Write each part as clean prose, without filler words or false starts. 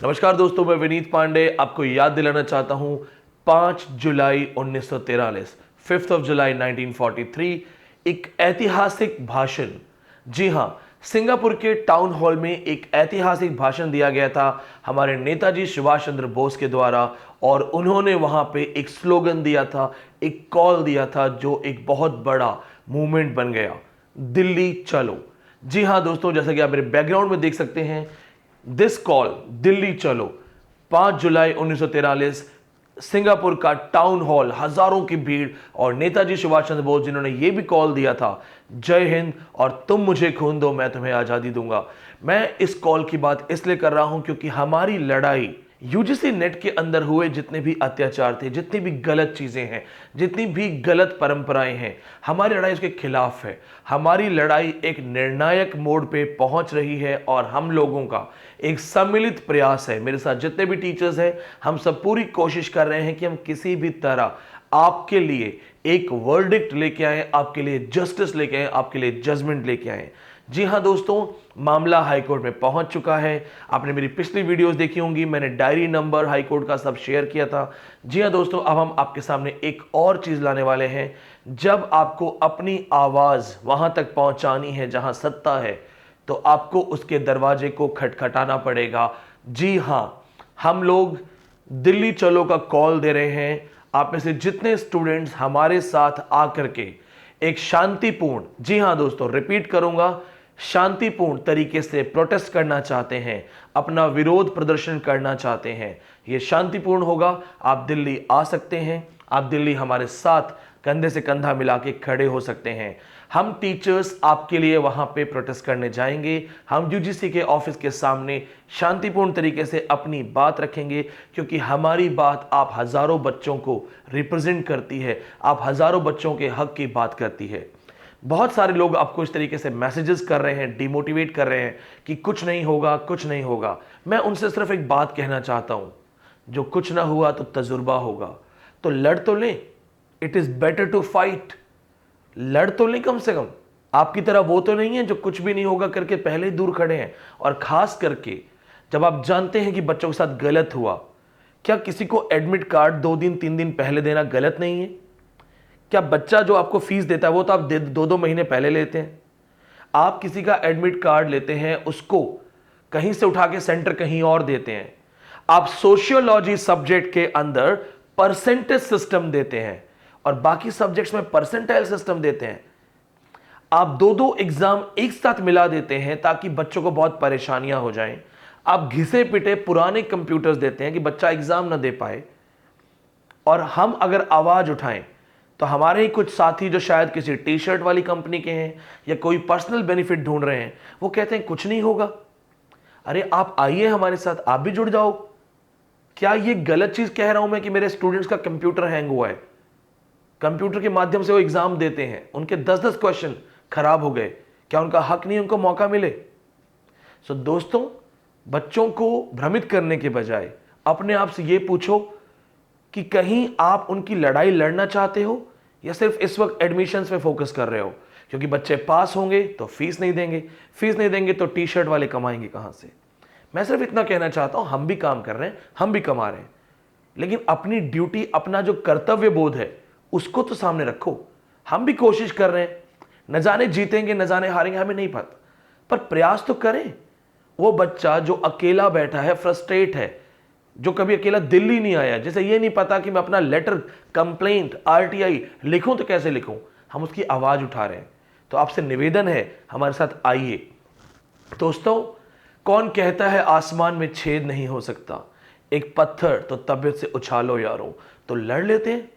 नमस्कार दोस्तों, मैं विनीत पांडे आपको याद दिलाना चाहता हूं 5 जुलाई 1943, 5th ऑफ जुलाई 1943, एक ऐतिहासिक भाषण। जी हां, सिंगापुर के टाउन हॉल में एक ऐतिहासिक भाषण दिया गया था हमारे नेताजी सुभाष चंद्र बोस के द्वारा। और उन्होंने वहां पे एक स्लोगन दिया था, एक कॉल दिया था, जो एक बहुत बड़ा मूवमेंट बन गया, दिल्ली चलो। जी हां दोस्तों, जैसा कि आप मेरे बैकग्राउंड में देख सकते हैं, दिस कॉल, दिल्ली चलो, 5 जुलाई 1943, सिंगापुर का टाउन हॉल, हजारों की भीड़, और नेताजी सुभाष चंद्र बोस जिन्होंने यह भी कॉल दिया था, जय हिंद और तुम मुझे खून दो मैं तुम्हें आजादी दूंगा। मैं इस कॉल की बात इसलिए कर रहा हूं क्योंकि हमारी लड़ाई, यूजीसी नेट के अंदर हुए जितने भी अत्याचार थे, जितनी भी गलत चीजें हैं, जितनी भी गलत परंपराएं हैं, हमारी लड़ाई उसके खिलाफ है। हमारी लड़ाई एक निर्णायक मोड़ पे पहुंच रही है और हम लोगों का एक सम्मिलित प्रयास है। मेरे साथ जितने भी टीचर्स हैं, हम सब पूरी कोशिश कर रहे हैं कि हम किसी भी तरह आपके लिए एक वर्डिक्ट लेके आए, आपके लिए जस्टिस लेके आए, आपके लिए जजमेंट लेके आए। जी हां दोस्तों, मामला हाईकोर्ट में पहुंच चुका है। आपने मेरी पिछली वीडियोस देखी होंगी, मैंने डायरी नंबर हाईकोर्ट का सब शेयर किया था। जी हां दोस्तों, अब हम आपके सामने एक और चीज लाने वाले हैं। जब आपको अपनी आवाज वहां तक पहुंचानी है जहां सत्ता है, तो आपको उसके दरवाजे को खटखटाना पड़ेगा। जी हां, हम लोग दिल्ली चलो का कॉल दे रहे हैं। आप में से जितने स्टूडेंट्स हमारे साथ आकर के एक शांतिपूर्ण, जी हां दोस्तों, रिपीट करूंगा, शांतिपूर्ण तरीके से प्रोटेस्ट करना चाहते हैं, अपना विरोध प्रदर्शन करना चाहते हैं, यह शांतिपूर्ण होगा। आप दिल्ली आ सकते हैं, आप दिल्ली हमारे साथ कंधे से कंधा मिला के खड़े हो सकते हैं। हम टीचर्स आपके लिए वहां पे प्रोटेस्ट करने जाएंगे। हम यूजीसी के ऑफिस के सामने शांतिपूर्ण तरीके से अपनी बात रखेंगे, क्योंकि हमारी बात आप हजारों बच्चों को रिप्रेजेंट करती है, आप हजारों बच्चों के हक की बात करती है। बहुत सारे लोग आपको इस तरीके से मैसेजेस कर रहे हैं, डिमोटिवेट कर रहे हैं कि कुछ नहीं होगा, कुछ नहीं होगा। मैं उनसे सिर्फ एक बात कहना चाहता हूं, जो कुछ ना हुआ तो तजुर्बा होगा, तो लड़ तो लें। It is better to fight. लड़ तो लें कम से कम। आपकी तरह वो तो नहीं है जो कुछ भी नहीं होगा करके पहले ही दूर खड़े हैं। और खास करके जब आप जानते हैं कि बच्चों के साथ गलत हुआ, क्या किसी को एडमिट कार्ड 2 दिन 3 दिन पहले देना गलत नहीं है? क्या बच्चा जो आपको फीस देता है वो तो आप 2-2 महीने पहले लेते हैं? आप किसी का एडमिट कार्ड लेते हैं, उसको कहीं से उठा के सेंटर कहीं और देते हैं। आप सोशियोलॉजी सब्जेक्ट के अंदर परसेंटेज सिस्टम देते हैं और बाकी सब्जेक्ट्स में परसेंटाइल सिस्टम देते हैं। आप 2-2 एग्जाम एक साथ मिला देते हैं ताकि बच्चों को बहुत परेशानियां हो जाएं। आप घिसे पिटे पुराने कंप्यूटर्स देते हैं कि बच्चा एग्जाम ना दे पाए। और हम अगर आवाज उठाएं तो हमारे ही कुछ साथी जो शायद किसी टी शर्ट वाली कंपनी के हैं या कोई पर्सनल बेनिफिट ढूंढ रहे हैं, वो कहते हैं कुछ नहीं होगा। अरे आप आइए हमारे साथ, आप भी जुड़ जाओ। क्या ये गलत चीज कह रहा हूं मैं कि मेरे स्टूडेंट्स का कंप्यूटर हैंग हुआ है? कंप्यूटर के माध्यम से वो एग्जाम देते हैं, उनके 10-10 क्वेश्चन खराब हो गए, क्या उनका हक नहीं, उनको मौका मिले? सो दोस्तों, बच्चों को भ्रमित करने के बजाय अपने आप से ये पूछो कि कहीं आप उनकी लड़ाई लड़ना चाहते हो या सिर्फ इस वक्त एडमिशंस पे फोकस कर रहे हो? क्योंकि बच्चे पास होंगे तो फीस नहीं देंगे, फीस नहीं देंगे तो टी शर्ट वाले कमाएंगे कहां से? मैं सिर्फ इतना कहना चाहता हूं, हम भी काम कर रहे हैं, हम भी कमा रहे हैं, लेकिन अपनी ड्यूटी, अपना जो कर्तव्य बोध है उसको तो सामने रखो। हम भी कोशिश कर रहे हैं, न जाने जीतेंगे न जाने हारेंगे, हमें नहीं पता, पर प्रयास तो करें। वो बच्चा जो अकेला बैठा है, फ्रस्ट्रेट है, जो कभी अकेला दिल्ली नहीं आया, जैसे ये नहीं पता कि मैं अपना लेटर, कंप्लेंट, आरटीआई लिखूं तो कैसे लिखूं, हम उसकी आवाज उठा रहे हैं। तो आपसे निवेदन है, हमारे साथ आइए। दोस्तों, कौन कहता है आसमान में छेद नहीं हो सकता? एक पत्थर तो तबीयत से उछालो यारों। तो लड़ लेते हैं,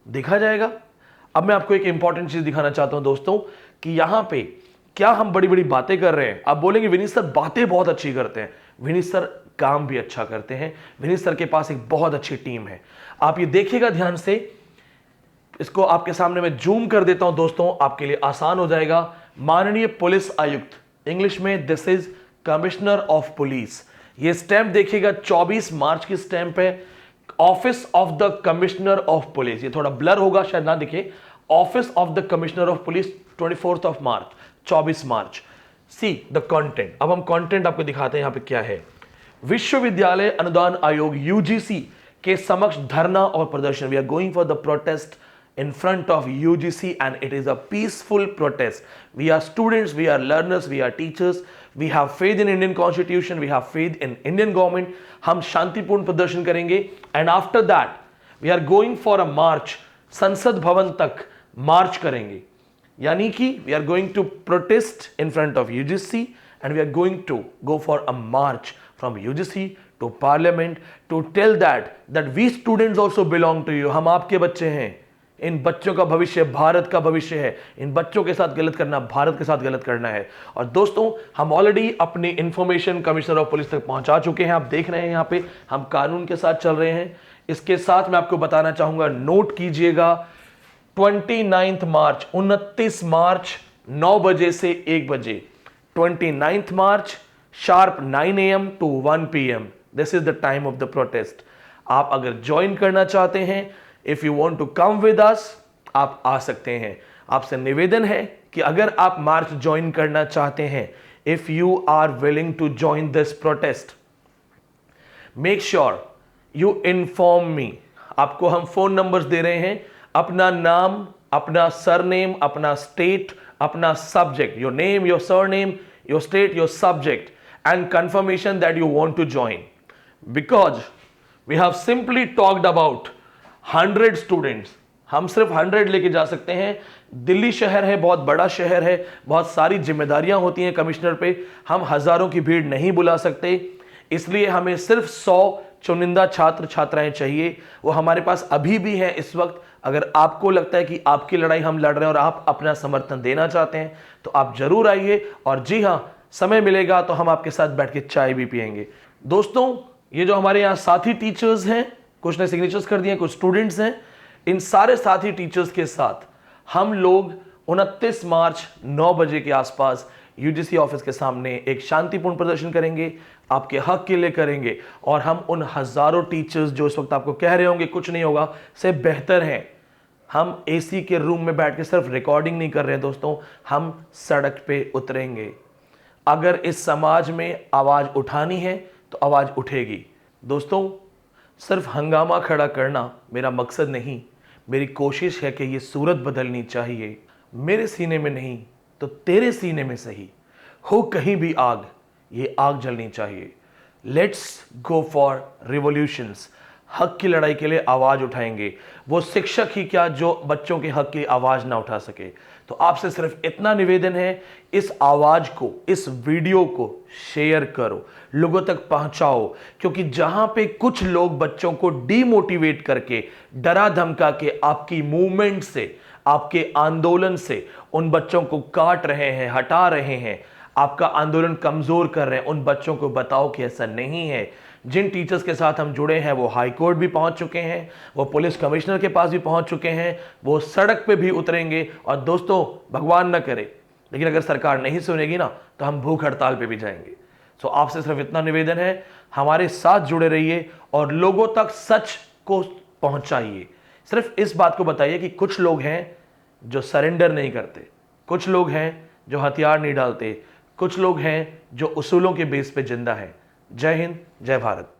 देखा जाएगा। अब मैं आपको एक इंपॉर्टेंट चीज दिखाना चाहता हूं दोस्तों, कि यहां पे क्या हम बड़ी बड़ी बातें कर रहे हैं। आप बोलेंगे विनीत सर बातें बहुत अच्छी करते हैं। विनीत सर काम भी अच्छा करते हैं। विनीत सर के पास एक बहुत अच्छी टीम है। आप ये देखिएगा ध्यान से, इसको आपके सामने मैं जूम कर देता हूं दोस्तों, आपके लिए आसान हो जाएगा। माननीय पुलिस आयुक्त, इंग्लिश में this is commissioner of police. ये स्टैंप देखिएगा, 24 मार्च की स्टैंप है। Office of the commissioner of police, ये थोड़ा ब्लर होगा शायद ना दिखे। Office of the commissioner of police, 24th of March, 24 March. See the content. अब हम कंटेंट आपको दिखाते हैं यहां पे क्या है। विश्वविद्यालय अनुदान आयोग यूजीसी के समक्ष धरना और प्रदर्शन। We are going for the protest in front of UGC and it is a peaceful protest. We are students, we are learners, we are teachers, we have faith in Indian constitution, we have faith in Indian government. हम शांतिपूर्ण प्रदर्शन करेंगे and after that we are going for a march. संसद भवन तक मार्च करेंगे, यानी कि we are going to protest in front of UGC and we are going to go for a march from UGC to parliament to tell that we students also belong to you. हम आपके बच्चे हैं, इन बच्चों का भविष्य भारत का भविष्य है, इन बच्चों के साथ गलत करना भारत के साथ गलत करना है। और दोस्तों हम ऑलरेडी अपनी इंफॉर्मेशन कमिश्नर ऑफ पुलिस तक पहुंचा चुके हैं। आप देख रहे हैं यहाँ पे हम कानून के साथ चल रहे हैं। इसके साथ मैं आपको बताना चाहूंगा, नोट कीजिएगा 29 मार्च 29 मार्च 9 बजे से 1 बजे, 29 March sharp 9 AM to 1 PM, this is the time of the protest. आप अगर ज्वाइन करना चाहते हैं, if you want to come with us, आप आ सकते हैं। आपसे निवेदन है कि अगर आप मार्च ज्वाइन करना चाहते हैं, if you are willing to join this protest, make sure you inform me. आपको हम फोन नंबर्स दे रहे हैं, अपना नाम, अपना सरनेम, अपना स्टेट, अपना subject, your name, your surname, your state, your subject and confirmation that you want to join, because we have simply talked about 100 students. हम सिर्फ 100 लेके जा सकते हैं। दिल्ली शहर है, बहुत बड़ा शहर है, बहुत सारी जिम्मेदारियां होती हैं कमिश्नर पे, हम हजारों की भीड़ नहीं बुला सकते, इसलिए हमें सिर्फ 100 चुनिंदा छात्र छात्राएं चाहिए। वो हमारे पास अभी भी हैं इस वक्त। अगर आपको लगता है कि आपकी लड़ाई हम लड़ रहे हैं और आप अपना समर्थन देना चाहते हैं तो आप जरूर आइए, और जी हाँ, समय मिलेगा तो हम आपके साथ बैठ के चाय भी पियेंगे। दोस्तों ये जो हमारे यहाँ साथी टीचर्स हैं, कुछ ने सिग्नेचर्स कर दिए, कुछ स्टूडेंट्स हैं, इन सारे साथी टीचर्स के साथ हम लोग 29 मार्च 9 बजे के आसपास यूजीसी ऑफिस के सामने एक शांतिपूर्ण प्रदर्शन करेंगे, आपके हक के लिए करेंगे। और हम उन हजारों टीचर्स जो इस वक्त आपको कह रहे होंगे कुछ नहीं होगा, से बेहतर हैं। हम एसी के रूम में बैठ के सिर्फ रिकॉर्डिंग नहीं कर रहे हैं दोस्तों, हम सड़क पे उतरेंगे। अगर इस समाज में आवाज उठानी है तो आवाज उठेगी। दोस्तों सिर्फ हंगामा खड़ा करना मेरा मकसद नहीं, मेरी कोशिश है कि ये सूरत बदलनी चाहिए। मेरे सीने में नहीं तो तेरे सीने में सही हो कहीं भी आग, ये आग जलनी चाहिए। Let's go for revolutions. हक की लड़ाई के लिए आवाज उठाएंगे। वो शिक्षक ही क्या जो बच्चों के हक की आवाज ना उठा सके। तो आपसे सिर्फ इतना निवेदन है, इस आवाज को, इस वीडियो को शेयर करो, लोगों तक पहुंचाओ, क्योंकि जहां पे कुछ लोग बच्चों को डीमोटिवेट करके, डरा धमका के आपकी मूवमेंट से, आपके आंदोलन से उन बच्चों को काट रहे हैं, हटा रहे हैं, आपका आंदोलन कमजोर कर रहे हैं, उन बच्चों को बताओ कि ऐसा नहीं है। जिन टीचर्स के साथ हम जुड़े हैं वो हाई कोर्ट भी पहुंच चुके हैं, वो पुलिस कमिश्नर के पास भी पहुंच चुके हैं, वो सड़क पे भी उतरेंगे। और दोस्तों भगवान न करे, लेकिन अगर सरकार नहीं सुनेगी ना तो हम भूख हड़ताल पे भी जाएंगे। सो आपसे सिर्फ इतना निवेदन है, हमारे साथ जुड़े रहिए और लोगों तक सच को पहुंचाइए। सिर्फ इस बात को बताइए कि कुछ लोग हैं जो सरेंडर नहीं करते, कुछ लोग हैं जो हथियार नहीं डालते, कुछ लोग हैं जो उसूलों के बेस पे जिंदा हैं। जय हिंद, जय भारत।